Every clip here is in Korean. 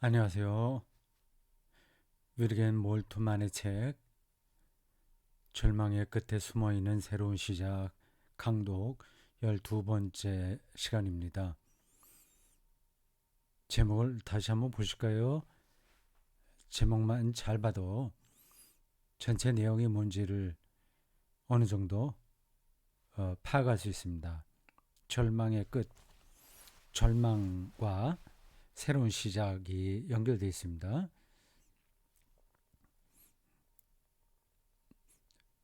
안녕하세요. 위르겐 몰트만의 책 절망의 끝에 숨어있는 새로운 시작 강독 12번째 시간입니다. 제목을 다시 한번 보실까요? 제목만 잘 봐도 전체 내용이 뭔지를 어느 정도 파악할 수 있습니다. 절망의 끝, 절망과 새로운 시작이 연결되어 있습니다.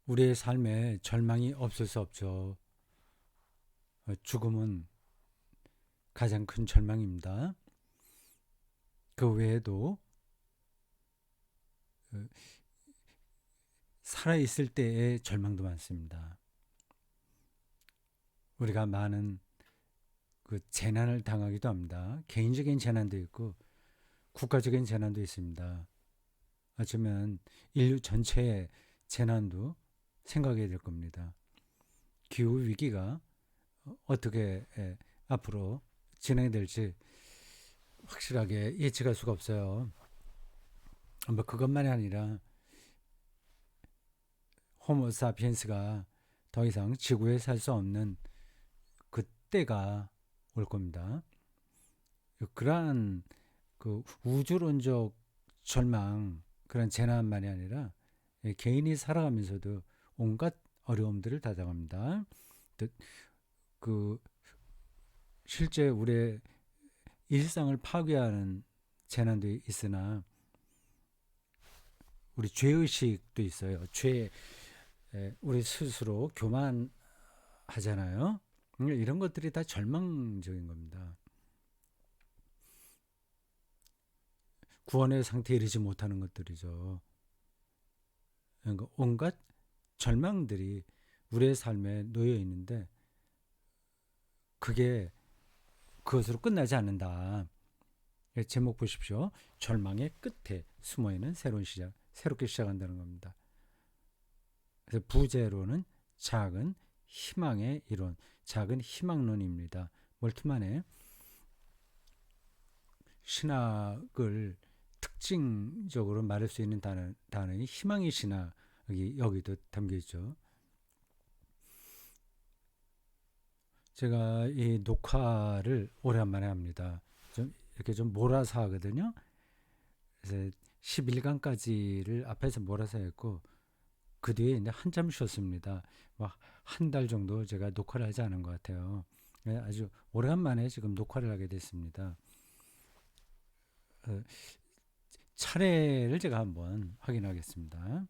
우리의 삶에 절망이 없을 수 없죠. 죽음은 가장 큰 절망입니다. 그 외에도 살아있을 때의 절망도 많습니다. 우리가 많은 그 재난을 당하기도 합니다. 개인적인 재난도 있고 국가적인 재난도 있습니다. 어쩌면 인류 전체의 재난도 생각해야 될 겁니다. 기후 위기가 어떻게 앞으로 진행될지 확실하게 예측할 수가 없어요. 뭐 그것만이 아니라 호모사피엔스가 더 이상 지구에 살 수 없는 그때가 올 겁니다. 그러한 그 우주론적 절망, 그런 재난만이 아니라 개인이 살아가면서도 온갖 어려움들을 다 당합니다. 그 실제 우리의 일상을 파괴하는 재난도 있으나 우리 죄의식도 있어요. 우리 스스로 교만하잖아요. 이런 것들이 다 절망적인 겁니다. 구원의 상태에 이르지 못하는 것들이죠. 그러니까 온갖 절망들이 우리의 삶에 놓여 있는데 그게 그것으로 끝나지 않는다. 제목 보십시오. 절망의 끝에 숨어있는 새로운 시작, 새롭게 시작한다는 겁니다. 그래서 부제로는 작은 희망의 이론, 작은 희망론입니다. 몰트만의 신학을 특징적으로 말할 수 있는 단어는 희망의 신학이 여기도 담겨 있죠. 제가 이 녹화를 오랜만에 합니다. 좀 이렇게 좀 몰아서 하거든요. 그래서 11강까지를 앞에서 몰아서 했고 그 뒤에 이제 한참 쉬었습니다. 한 달 정도 제가 녹화를 하지 않은 것 같아요. 아주 오랜만에 지금 녹화를 하게 됐습니다. 차례를 제가 한번 확인하겠습니다.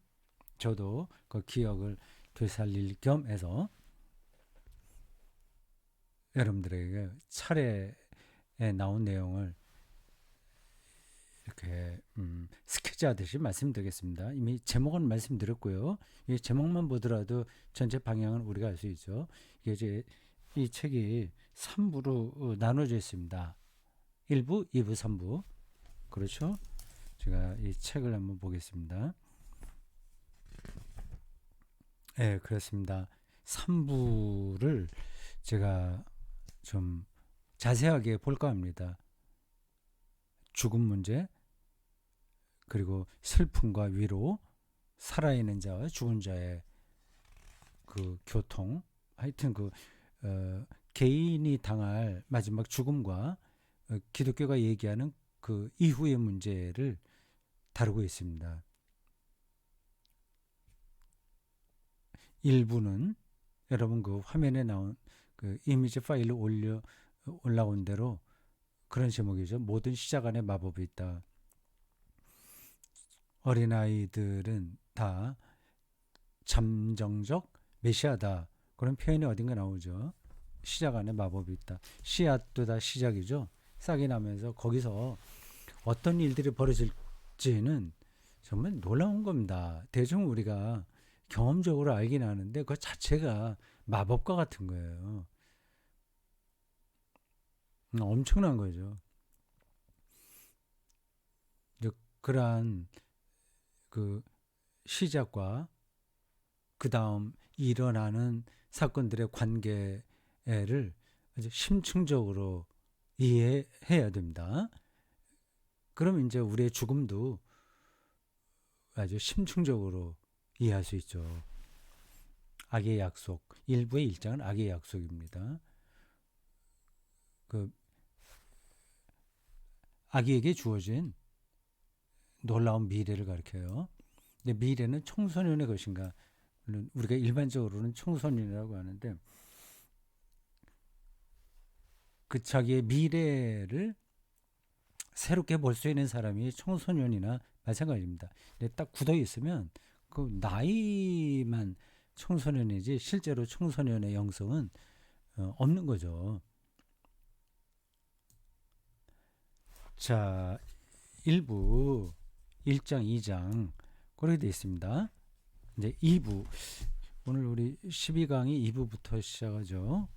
저도 그 기억을 되살릴 겸 해서 여러분들에게 차례에 나온 내용을 이렇게 스케치하듯이 말씀드리겠습니다. 이미 제목은 말씀드렸고요. 이 제목만 보더라도 전체 방향은 우리가 알 수 있죠. 이게 이제 이 책이 3부로 나눠져 있습니다. 1부, 2부, 3부. 그렇죠? 제가 이 책을 한번 보겠습니다. 네, 그렇습니다. 3부를 제가 좀 자세하게 볼까 합니다. 죽음 문제, 그리고 슬픔과 위로, 살아있는 자와 죽은 자의 그 교통, 하여튼 개인이 당할 마지막 죽음과 기독교가 얘기하는 그 이후의 문제를 다루고 있습니다. 일부는 여러분 그 화면에 나온 그 이미지 파일로 올라온 대로 그런 제목이죠. 모든 시작 안에 마법이 있다. 어린아이들은 다 잠정적 메시아다. 그런 표현이 어딘가 나오죠. 시작 안에 마법이 있다. 씨앗도 다 시작이죠. 싹이 나면서 거기서 어떤 일들이 벌어질지는 정말 놀라운 겁니다. 대충 우리가 경험적으로 알긴 하는데 그 자체가 마법과 같은 거예요. 엄청난 거죠. 그러한 그 시작과 그 다음 일어나는 사건들의 관계를 아주 심층적으로 이해해야 됩니다. 그럼 이제 우리의 죽음도 아주 심층적으로 이해할 수 있죠. 악의 약속, 일부의 일장은 악의 약속입니다. 그 아기에게 주어진 놀라운 미래를 가리켜요. 근데 미래는 청소년의 것인가? 물론 우리가 일반적으로는 청소년이라고 하는데 그 자기의 미래를 새롭게 볼 수 있는 사람이 청소년이나 마찬가지입니다. 근데 딱 굳어 있으면 그 나이만 청소년이지 실제로 청소년의 영성은 없는 거죠. 자, 1부 1장, 2장 그렇게 되어 있습니다. 이제 2부 오늘 우리 12강이 2부부터 시작하죠.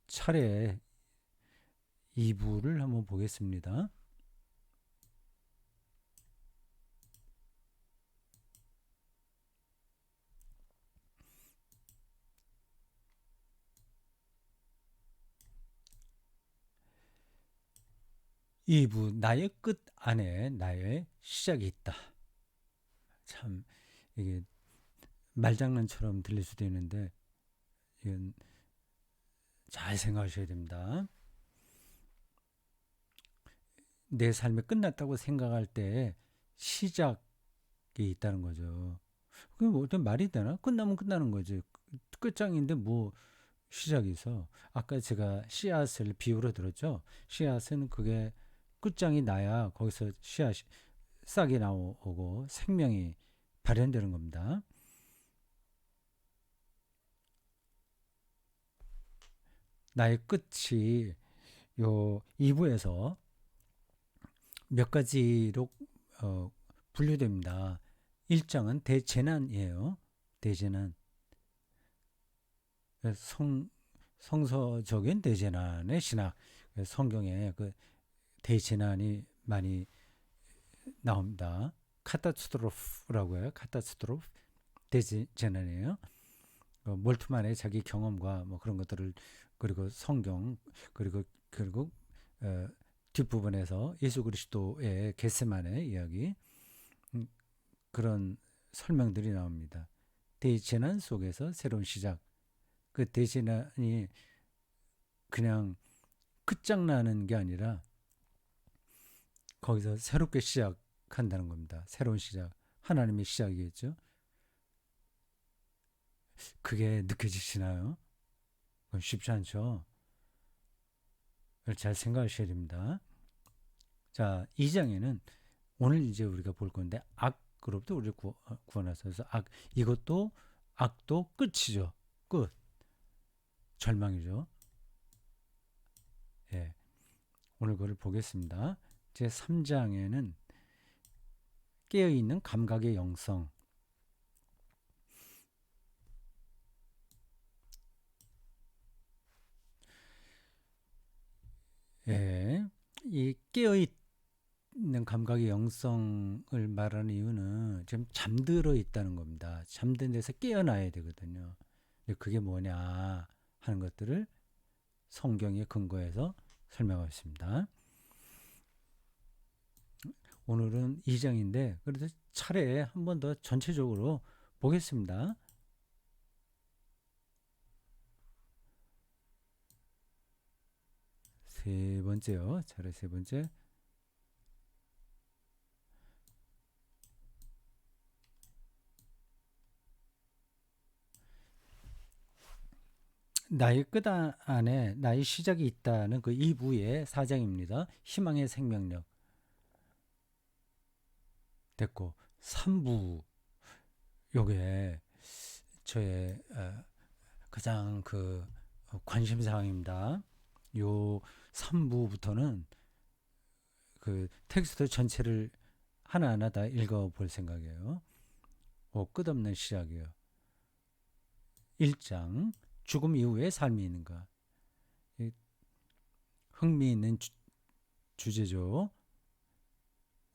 차례 2부를 한번 보겠습니다. 2부 나의 끝 안에 나의 시작이 있다. 참 이게 말장난처럼 들릴 수도 있는데 이건 잘 생각하셔야 됩니다. 내 삶이 끝났다고 생각할 때 시작이 있다는 거죠. 그게 뭐 어떤 말이 되나? 끝나면 끝나는 거지. 끝장인데 뭐 시작이 있어. 아까 제가 씨앗을 비유로 들었죠. 씨앗은 그게 끝장이 나야 거기서 씨앗이 싹이 나오고 생명이 발현되는 겁니다. 나의 끝이 요 2부에서 몇 가지로 분류됩니다. 1장은 대재난이에요. 대재난. 성서적인 대재난의 신학. 성경에 그 대재난이 많이 나옵니다. 카타스트로프라고 해요. 카타스트로프. 대재난이에요. 몰트만의 자기 경험과 뭐 그런 것들을 그리고 성경 그리고 뒷부분에서 예수 그리스도의 겟세마네 이야기 그런 설명들이 나옵니다. 대재난 속에서 새로운 시작. 그 대재난이 그냥 끝장나는 게 아니라 거기서 새롭게 시작한다는 겁니다. 새로운 시작. 하나님의 시작이겠죠. 그게 느껴지시나요? 그건 쉽지 않죠. 잘 생각하셔야 됩니다. 자, 2장에는 오늘 이제 우리가 볼 건데 악으로부터 우리를 구원하소서. 이것도 악도 끝이죠. 끝. 절망이죠. 예. 오늘 그걸 보겠습니다. 제 3장에는 깨어있는 감각의 영성. 예. 이 깨어있는 감각의 영성을 말하는 이유는 지금 잠들어 있다는 겁니다. 잠든 데서 깨어나야 되거든요. 근데 그게 뭐냐 하는 것들을 성경에 근거해서 설명하고 있습니다. 오늘은 2장인데 그래도 차례에 한 번 더 전체적으로 보겠습니다. 세 번째요. 차례 세 번째. 나의 끝 안에 나의 시작이 있다는 그 2부의 4장입니다. 희망의 생명력 됐고 3부 요게 저의 가장 그 관심 사항입니다. 요 3부부터는 그 텍스트 전체를 하나하나 다 읽어볼 생각이에요. 끝없는 시작이에요. 1장 죽음 이후에 삶이 있는가. 흥미있는 주제죠.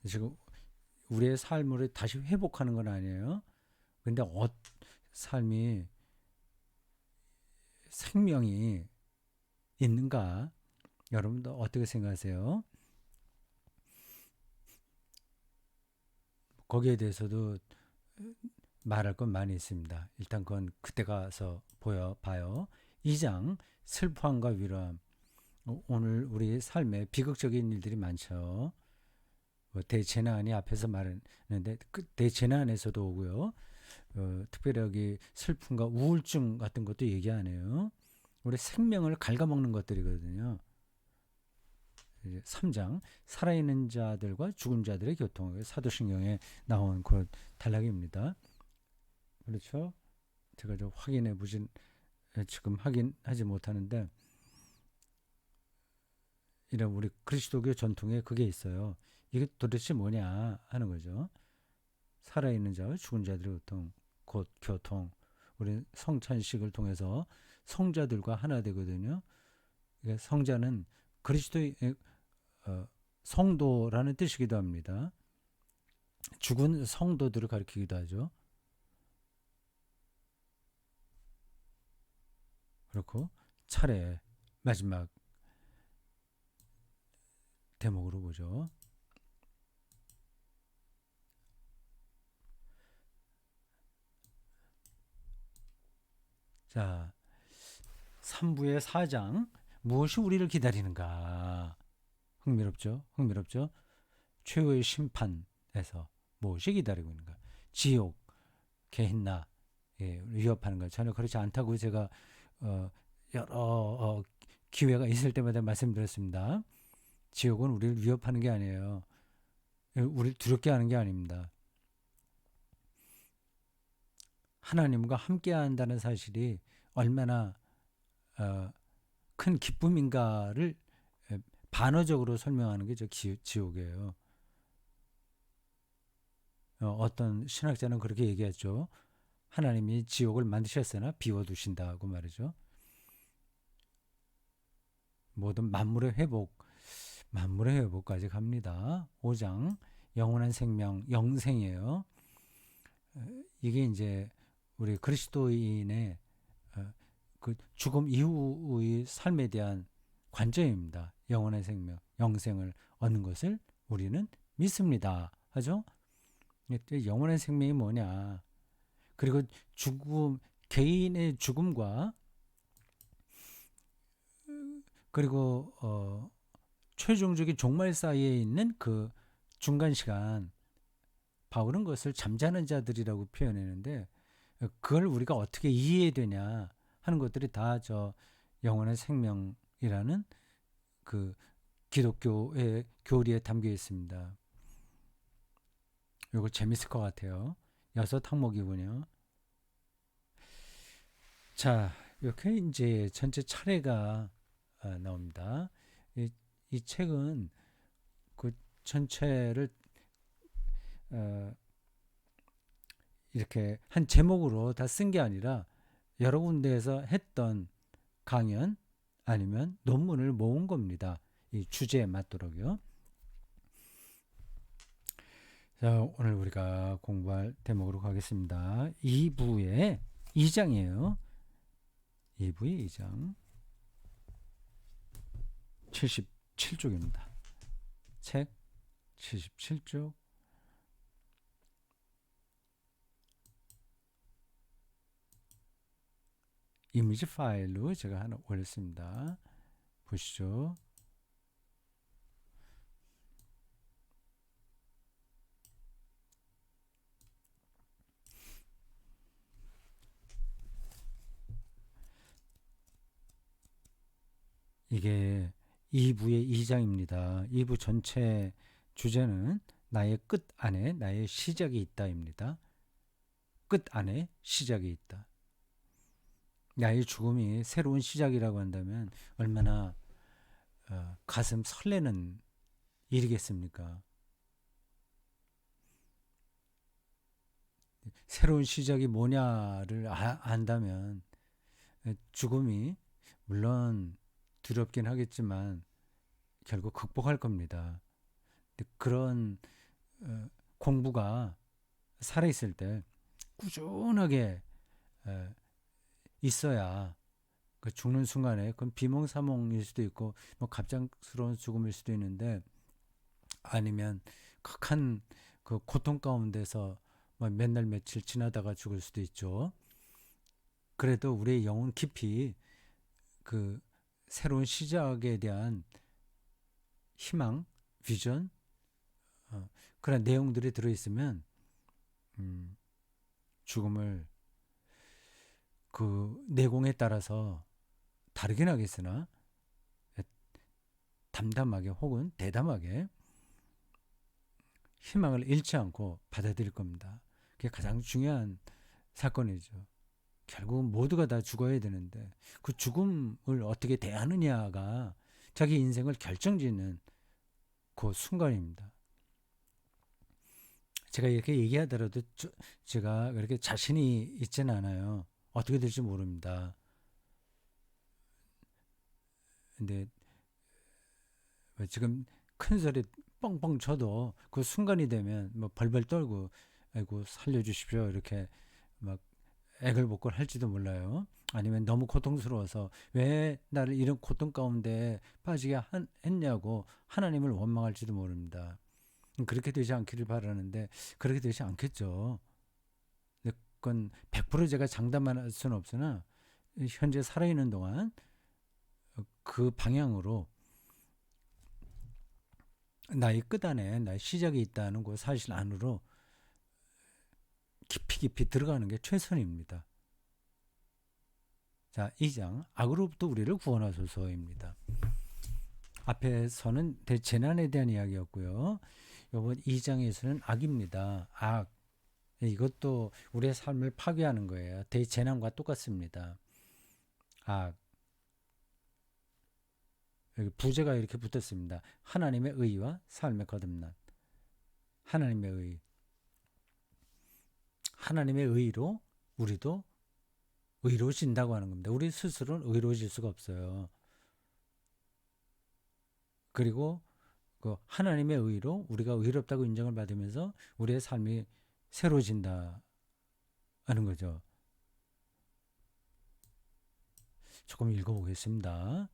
지금 우리의 삶을 다시 회복하는 건 아니에요. 근데 삶이 생명이 있는가? 여러분도 어떻게 생각하세요? 거기에 대해서도 말할 건 많이 있습니다. 일단 그건 그때 가서 봐요. 2장 슬퍼함과 위로함. 오늘 우리 삶에 비극적인 일들이 많죠. 대재난이 앞에서 말했는데 그 대재난에서도 오고요. 특별히 여기 슬픔과 우울증 같은 것도 얘기하네요. 우리 생명을 갉아먹는 것들이거든요. 3장 살아있는 자들과 죽은 자들의 교통, 사도신경에 나온 그런 단락입니다. 그렇죠? 제가 좀 확인해 보진 지금 확인하지 못하는데 이런 우리 그리스도교 전통에 그게 있어요. 이게 도대체 뭐냐 하는 거죠. 살아있는 자와 죽은 자들의 교통, 곧 교통. 우리 성찬식을 통해서 성자들과 하나 되거든요. 성자는 그리스도의 성도라는 뜻이기도 합니다. 죽은 성도들을 가리키기도 하죠. 그렇고 차례 마지막 대목으로 보죠. 자, 3부의 4장 무엇이 우리를 기다리는가? 흥미롭죠? 최후의 심판에서 무엇이 기다리고 있는가? 지옥, 게힌나, 위협하는 것 전혀 그렇지 않다고 제가 여러 기회가 있을 때마다 말씀드렸습니다. 지옥은 우리를 위협하는 게 아니에요. 우리를 두렵게 하는 게 아닙니다. 하나님과 함께 한다는 사실이 얼마나 큰 기쁨인가를 반어적으로 설명하는 게 지옥이에요. 어떤 신학자는 그렇게 얘기했죠. 하나님이 지옥을 만드셨으나 비워두신다고 말이죠. 모든 만물의 회복까지 갑니다. 5장 영원한 생명, 영생이에요. 이게 이제 우리 그리스도인의 그 죽음 이후의 삶에 대한 관점입니다. 영원한 생명, 영생을 얻는 것을 우리는 믿습니다. 하죠? 영원한 생명이 뭐냐? 그리고 개인의 죽음과 그리고 최종적인 종말 사이에 있는 그 중간 시간, 바울은 그것을 잠자는 자들이라고 표현했는데 그걸 우리가 어떻게 이해해야 되냐 하는 것들이 다 저 영원한 생명이라는 그 기독교의 교리에 담겨 있습니다. 이거 재밌을 것 같아요. 6항목이군요. 자, 이렇게 이제 전체 차례가 나옵니다. 이 책은 그 전체를 이렇게 한 제목으로 다 쓴 게 아니라 여러 군데에서 했던 강연 아니면 논문을 모은 겁니다. 이 주제에 맞도록요. 자, 오늘 우리가 공부할 대목으로 가겠습니다. 2부의 2장이에요. 2부의 2장 77쪽입니다. 책 77쪽 이미지 파일로 제가 하나 올렸습니다. 보시죠. 이게 2부의 2장입니다. 2부 전체 주제는 나의 끝 안에 나의 시작이 있다입니다. 끝 안에 시작이 있다. 나의 죽음이 새로운 시작이라고 한다면 얼마나 가슴 설레는 일이겠습니까? 새로운 시작이 뭐냐를 안다면 죽음이 물론 두렵긴 하겠지만 결국 극복할 겁니다. 그런 공부가 살아있을 때 꾸준하게 있어야 그 죽는 순간에 그건 비몽사몽일 수도 있고 뭐 갑작스러운 죽음일 수도 있는데 아니면 극한 그 고통 가운데서 뭐 몇 날 며칠 지나다가 죽을 수도 있죠. 그래도 우리의 영혼 깊이 그 새로운 시작에 대한 희망, 비전, 그런 내용들이 들어있으면 죽음을 그 내공에 따라서 다르긴 하겠으나 담담하게 혹은 대담하게 희망을 잃지 않고 받아들일 겁니다. 그게 가장 중요한 사건이죠. 결국 모두가 다 죽어야 되는데 그 죽음을 어떻게 대하느냐가 자기 인생을 결정짓는 그 순간입니다. 제가 이렇게 얘기하더라도 제가 그렇게 자신이 있지는 않아요. 어떻게 될지 모릅니다. 근데 지금 큰 소리 뻥뻥 쳐도 그 순간이 되면 뭐 벌벌 떨고 아이고 살려주십시오 이렇게 막 애걸복걸 할지도 몰라요. 아니면 너무 고통스러워서 왜 나를 이런 고통 가운데 빠지게 했냐고 하나님을 원망할지도 모릅니다. 그렇게 되지 않기를 바라는데 그렇게 되지 않겠죠. 그건 100% 제가 장담할 수는 없으나 현재 살아있는 동안 그 방향으로 나의 끝안에 나의 시작이 있다는 그 사실 안으로 깊이 들어가는 게 최선입니다. 자, 2장 악으로부터 우리를 구원하소서입니다. 앞에서는 대재난에 대한 이야기였고요. 이번 2장에서는 악입니다. 악. 이것도 우리의 삶을 파괴하는 거예요. 대재난과 똑같습니다. 악. 여기 부제가 이렇게 붙었습니다. 하나님의 의와 삶의 거듭남. 하나님의 의. 하나님의 의로 우리도 의로워진다고 하는 겁니다. 우리 스스로는 의로워질 수가 없어요. 그리고 그 하나님의 의로 우리가 의롭다고 인정을 받으면서 우리의 삶이 새로워진다 하는 거죠. 조금 읽어보겠습니다.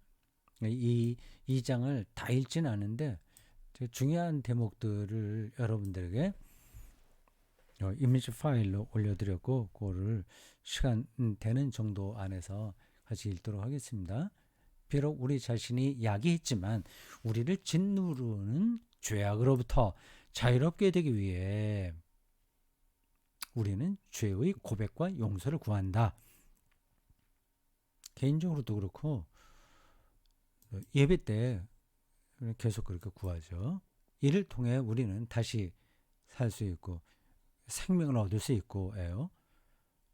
이 장을 다 읽지는 않은데 중요한 대목들을 여러분들에게 이미지 파일로 올려드렸고 그거를 시간 되는 정도 안에서 같이 읽도록 하겠습니다. 비록 우리 자신이 야기했지만 우리를 짓누르는 죄악으로부터 자유롭게 되기 위해 우리는 죄의 고백과 용서를 구한다. 개인적으로도 그렇고 예배 때 계속 그렇게 구하죠. 이를 통해 우리는 다시 살 수 있고 생명을 얻을 수 있고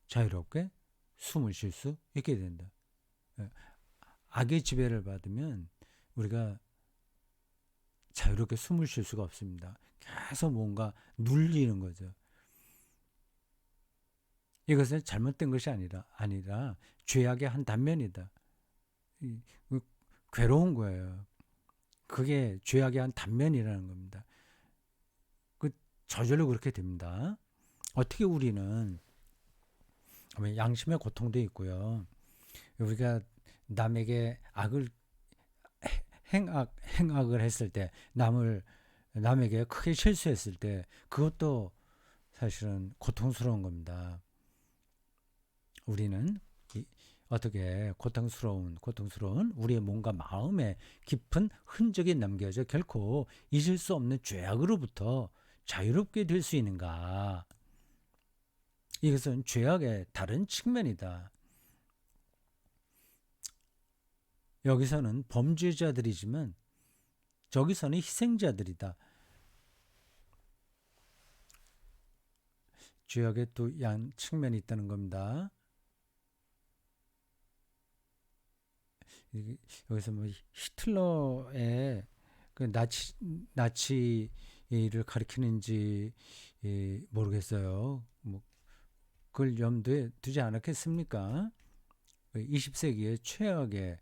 자유롭게 숨을 쉴 수 있게 된다. 악의 지배를 받으면 우리가 자유롭게 숨을 쉴 수가 없습니다. 계속 뭔가 눌리는 거죠. 이것은 잘못된 것이 아니라 죄악의 한 단면이다. 괴로운 거예요. 그게 죄악의 한 단면이라는 겁니다. 저절로 그렇게 됩니다. 어떻게 우리는 양심의 고통도 있고요. 우리가 남에게 행악을 했을 때 남에게 크게 실수했을 때 그것도 사실은 고통스러운 겁니다. 우리는 어떻게 고통스러운 우리의 몸과 마음에 깊은 흔적이 남겨져 결코 잊을 수 없는 죄악으로부터 자유롭게 될 수 있는가? 이것은 죄악의 다른 측면이다. 여기서는 범죄자들이지만 저기서는 희생자들이다. 죄악의 또 양 측면이 있다는 겁니다. 여기서 뭐 히틀러의 그 나치를 가리키는지 모르겠어요. 뭐 그걸 염두에 두지 않았겠습니까? 20세기의 최악의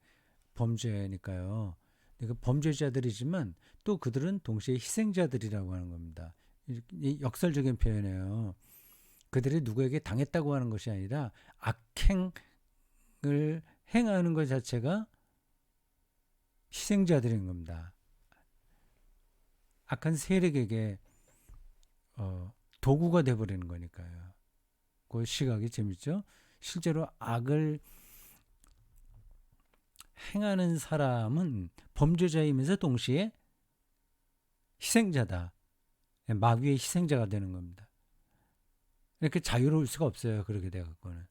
범죄니까요. 그 범죄자들이지만 또 그들은 동시에 희생자들이라고 하는 겁니다. 이 역설적인 표현이에요. 그들이 누구에게 당했다고 하는 것이 아니라 악행을 행하는 것 자체가 희생자들인 겁니다. 악한 세력에게 도구가 돼버리는 거니까요. 그 시각이 재밌죠? 실제로 악을 행하는 사람은 범죄자이면서 동시에 희생자다. 마귀의 희생자가 되는 겁니다. 이렇게 자유로울 수가 없어요. 그렇게 돼갖고는.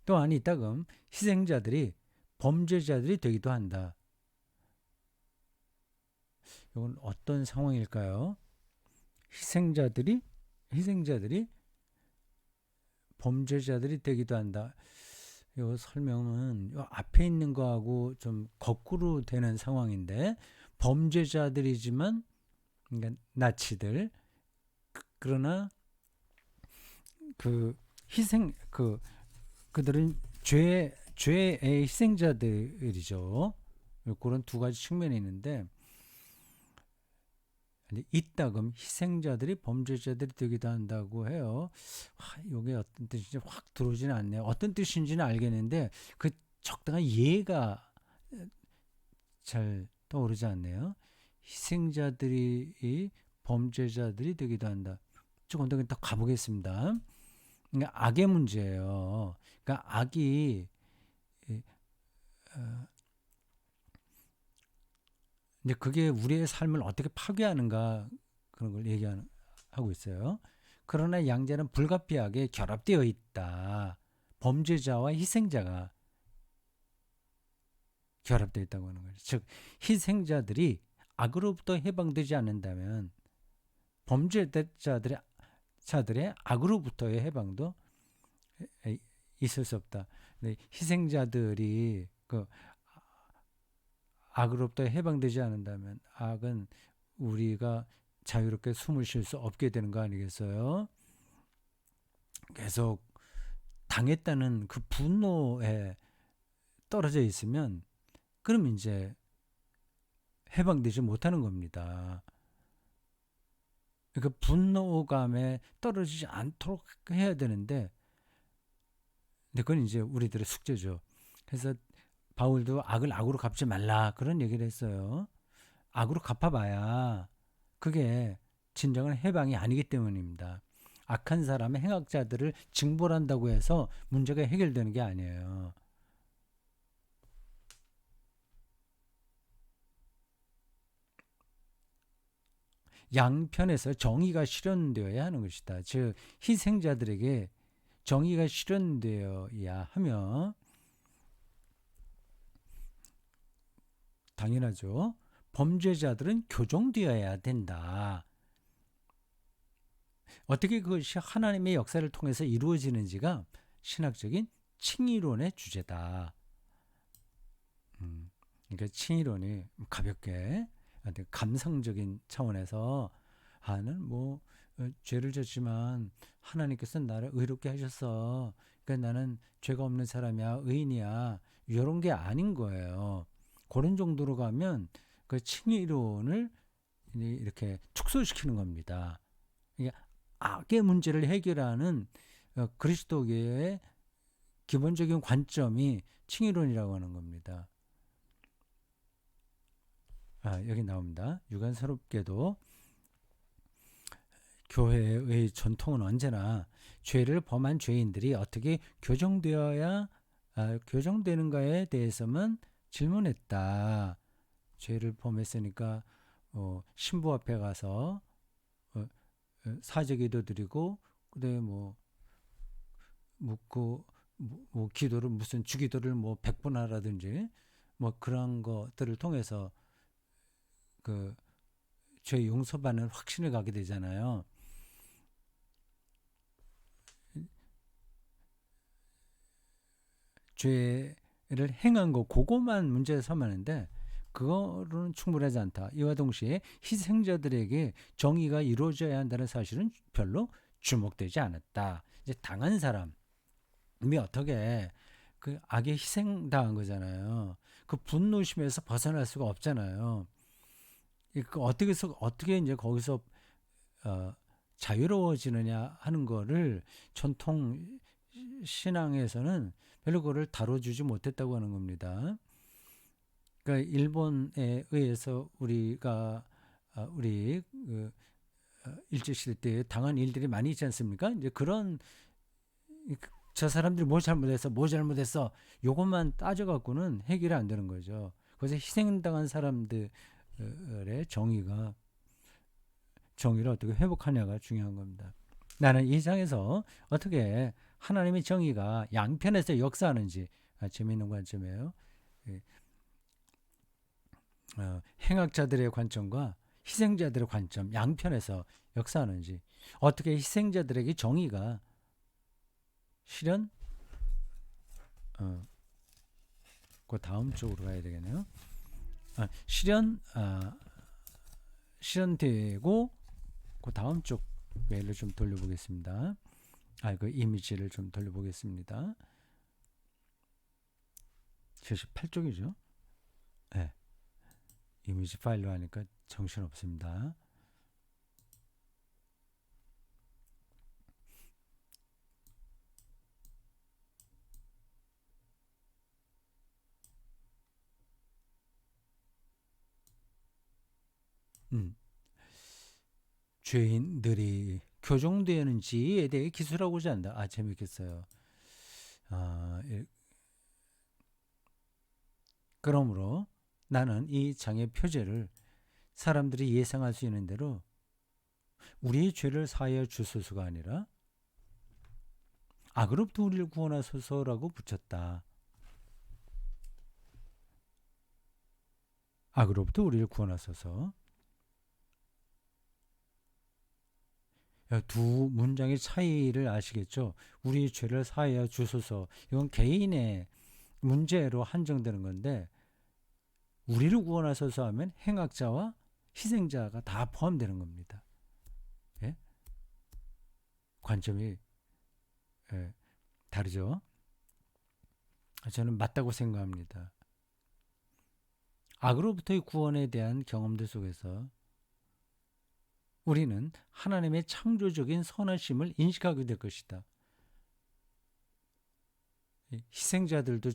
또한 이따금 희생자들이 범죄자들이 되기도 한다. 이건 어떤 상황일까요? 희생자들이 범죄자들이 되기도 한다. 이 설명은 요 앞에 있는 거하고 좀 거꾸로 되는 상황인데, 범죄자들이지만 그러니까 나치들, 그러나 그 희생 그들은 죄의 희생자들이죠. 그런 두 가지 측면이 있는데, 이따금 희생자들이 범죄자들이 되기도 한다고 해요. 이게 어떤 뜻인지 확 들어오지는 않네요. 어떤 뜻인지는 알겠는데 그 적당한 이해가 잘 떠오르지 않네요. 희생자들이 범죄자들이 되기도 한다. 조금 더 가보겠습니다. 그러니까 악의 문제예요. 그러니까 악이 근데 그게 우리의 삶을 어떻게 파괴하는가, 그런 걸 하고 있어요. 그러나 양자는 불가피하게 결합되어 있다. 범죄자와 희생자가 결합되어 있다고 하는 거죠. 즉 희생자들이 악으로부터 해방되지 않는다면 범죄자들의 악으로부터의 해방도 있을 수 없다. 근데 희생자들이 그 악으로부터 해방되지 않는다면 악은 우리가 자유롭게 숨을 쉴 수 없게 되는 거 아니겠어요? 계속 당했다는 그 분노에 떨어져 있으면 그럼 이제 해방되지 못하는 겁니다. 그 분노감에 떨어지지 않도록 해야 되는데, 근데 그건 이제 우리들의 숙제죠. 그래서 바울도 악을 악으로 갚지 말라, 그런 얘기를 했어요. 악으로 갚아봐야 그게 진정한 해방이 아니기 때문입니다. 악한 사람의 행악자들을 징벌한다고 해서 문제가 해결되는 게 아니에요. 양편에서 정의가 실현되어야 하는 것이다. 즉 희생자들에게 정의가 실현되어야 하며, 당연하죠. 범죄자들은 교정되어야 된다. 어떻게 그것이 하나님의 역사를 통해서 이루어지는지가 신학적인 칭의론의 주제다. 그러니까 칭의론이 가볍게 감성적인 차원에서 나는 죄를 졌지만 하나님께서 나를 의롭게 하셨어. 그러니까 나는 죄가 없는 사람이야, 의인이야. 이런 게 아닌 거예요. 그런 정도로 가면 그 칭의론을 이렇게 축소시키는 겁니다. 이게 악의 문제를 해결하는 그리스도교의 기본적인 관점이 칭의론이라고 하는 겁니다. 여기 나옵니다. 유관스럽게도 교회의 전통은 언제나 죄를 범한 죄인들이 어떻게 교정되는가에 대해서만 질문했다. 죄를 범했으니까 신부 앞에 가서 사제기도 드리고, 그다음에 묻고, 기도를 무슨 주기도를 100번 하라든지 그런 것들을 통해서 그 죄 용서받는 확신을 갖게 되잖아요. 죄를 행한 거 그거만 문제 삼았는데 그거로는 충분하지 않다. 이와 동시에 희생자들에게 정의가 이루어져야 한다는 사실은 별로 주목되지 않았다. 이제 당한 사람이 어떻게 그 악에 희생당한 거잖아요. 그 분노심에서 벗어날 수가 없잖아요. 어떻게 이제 거기서 자유로워지느냐 하는 거를 전통 신앙에서는 별로 그거를 다뤄주지 못했다고 하는 겁니다. 그러니까 일본에 의해서 우리 일제시대 때 당한 일들이 많이 있지 않습니까? 이제 그런 저 사람들이 뭐 잘못했어 요것만 따져갖고는 해결이 안 되는 거죠. 그래서 희생당한 사람들의 정의를 어떻게 회복하냐가 중요한 겁니다. 나는 이 장에서 어떻게 하나님의 정의가 양편에서 역사하는지 재미있는 관점이에요. 행악자들의 관점과 희생자들의 관점 양편에서 역사하는지, 어떻게 희생자들에게 정의가 실현 그 다음 쪽으로 가야 되겠네요. 실현되고 그 다음 쪽 메일을 좀 돌려보겠습니다. 그 이미지를 좀 돌려보겠습니다. 78쪽이죠. 네. 이미지 파일로 하니까 정신없습니다. 죄인들이 교정되는지에 대해 기술하고자 한다. 재밌겠어요. 그러므로 나는 이 장의 표제를 사람들이 예상할 수 있는 대로 우리의 죄를 사하여 주소서가 아니라 악으로부터 우리를 구원하소서라고 붙였다. 악으로부터 우리를 구원하소서. 두 문장의 차이를 아시겠죠? 우리의 죄를 사하여 주소서. 이건 개인의 문제로 한정되는 건데, 우리를 구원하소서 하면 행악자와 희생자가 다 포함되는 겁니다. 예? 관점이 다르죠? 저는 맞다고 생각합니다. 악으로부터의 구원에 대한 경험들 속에서 우리는 하나님의 창조적인 선하심을 인식하게 될 것이다. 희생자들도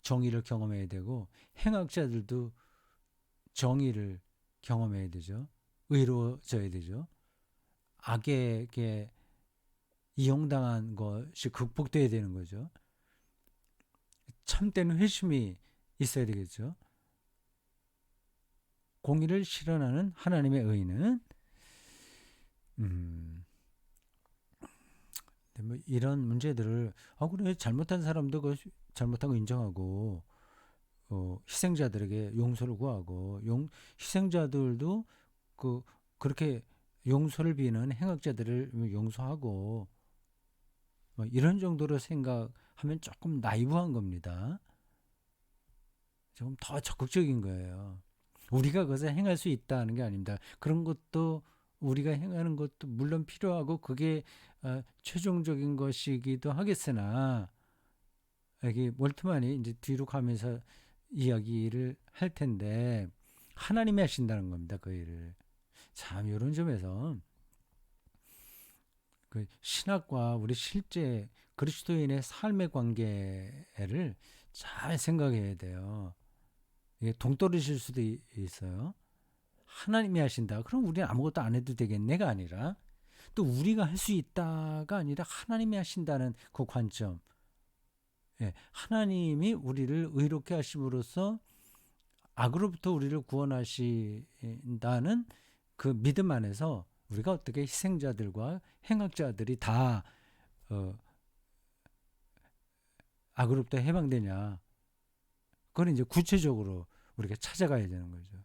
정의를 경험해야 되고 행악자들도 정의를 경험해야 되죠. 의로워져야 되죠. 악에게 이용당한 것이 극복돼야 되는 거죠. 참된 회심이 있어야 되겠죠. 공의를 실현하는 하나님의 의는 뭐 이런 문제들을 그래 잘못한 사람도 그 잘못한 거 인정하고 희생자들에게 용서를 구하고 희생자들도 그렇게 용서를 비는 행악자들을 용서하고 뭐 이런 정도로 생각하면 조금 나이브한 겁니다. 조금 더 적극적인 거예요. 우리가 그것을 행할 수 있다는 게 아닙니다. 그런 것도 우리가 행하는 것도 물론 필요하고 그게 최종적인 것이기도 하겠으나 여기 몰트만이 이제 뒤로 가면서 이야기를 할 텐데 하나님이 하신다는 겁니다. 그 일을. 참 이런 점에서 그 신학과 우리 실제 그리스도인의 삶의 관계를 잘 생각해야 돼요. 이게 동떨어질 수도 있어요. 하나님이 하신다. 그럼 우리는 아무것도 안 해도 되겠네가 아니라 또 우리가 할 수 있다가 아니라 하나님이 하신다는 그 관점. 하나님이 우리를 의롭게 하심으로써 악으로부터 우리를 구원하신다는 그 믿음 안에서 우리가 어떻게 희생자들과 행악자들이 다 악으로부터 해방되냐. 그건 이제 구체적으로 우리가 찾아가야 되는 거죠.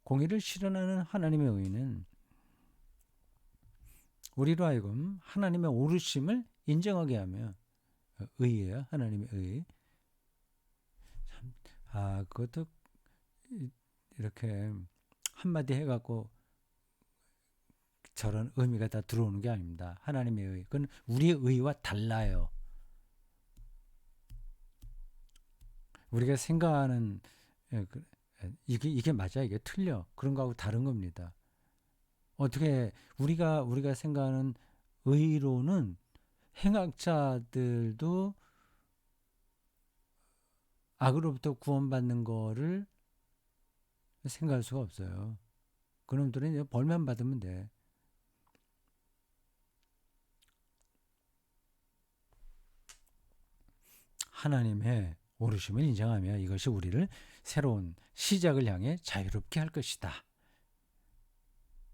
공의를 실현하는 하나님의 의는 우리로 하여금 하나님의 오르심을 인정하게 하며 의예요. 하나님의 의. 참, 그것도 이렇게 한마디 해갖고 저런 의미가 다 들어오는 게 아닙니다. 하나님의 의. 그건 우리의 의와 달라요. 우리가 생각하는 이게 맞아, 이게 틀려. 그런 거하고 다른 겁니다. 어떻게 우리가 생각하는 의로는 행악자들도 악으로부터 구원받는 거를 생각할 수가 없어요. 그놈들은 이제 벌만 받으면 돼. 하나님의 오르심을 인정하며 이것이 우리를 새로운 시작을 향해 자유롭게 할 것이다.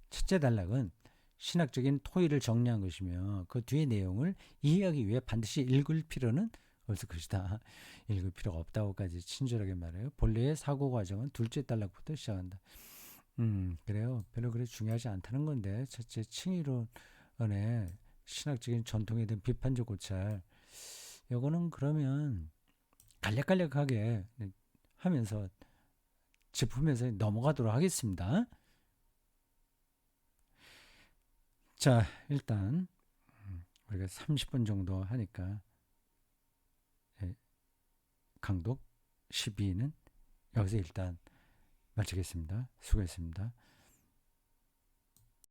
첫째 단락은 신학적인 토의를 정리한 것이며 그 뒤의 내용을 이해하기 위해 반드시 읽을 필요는 없을 것이다. 읽을 필요가 없다고까지 친절하게 말해요. 본래의 사고 과정은 둘째 단락부터 시작한다. 그래요. 별로 그래 중요하지 않다는 건데 첫째 칭의론의 신학적인 전통에 대한 비판적 고찰 요거는 그러면 간략간략하게 하면서 짚으면서 넘어가도록 하겠습니다. 자, 일단 우리가 30분 정도 하니까 강독 12는 여기서 일단 마치겠습니다. 수고했습니다.